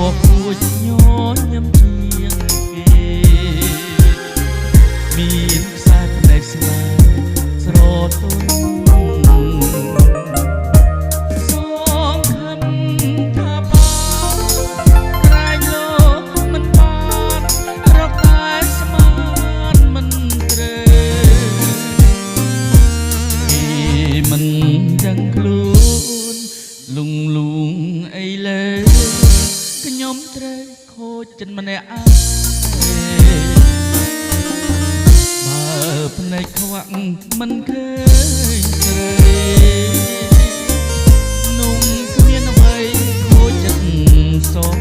បួចញញឹមជាងគេមានខ្សែភ្នែកស្នេហ៍ស្រទន់សងខំថាបានក្រែងលោកមិនបានរកតែស្មានមិនត្រូវគេមិនដឹងខ្លួនលងលងអីលើខ្ញុំត្រូវខូចចិត្តម្នាក់ឯងបើភ្នែកខ្វាក់មិនឃើញស្រីนุ่งគ្មានអ្វីខូចចិត្តសោះ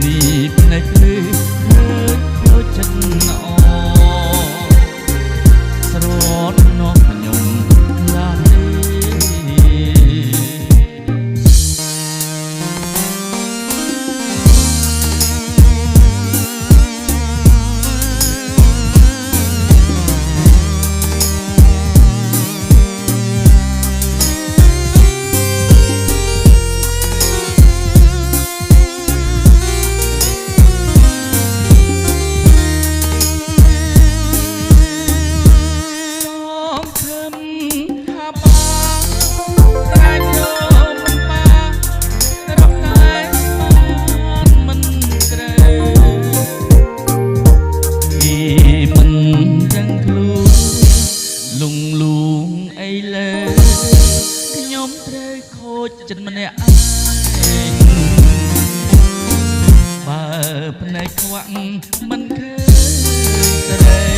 នេះភ្នែកភ្លឺឃើញខូចចិត្តល្អស្រត់នោះខ្ញុំខ្លាចទេលងលងអីលើខ្ញុំត្រូវខូចចិត្តម្នាក់ឯងបើភ្នែកខ្វាក់មិនឃើញស្រី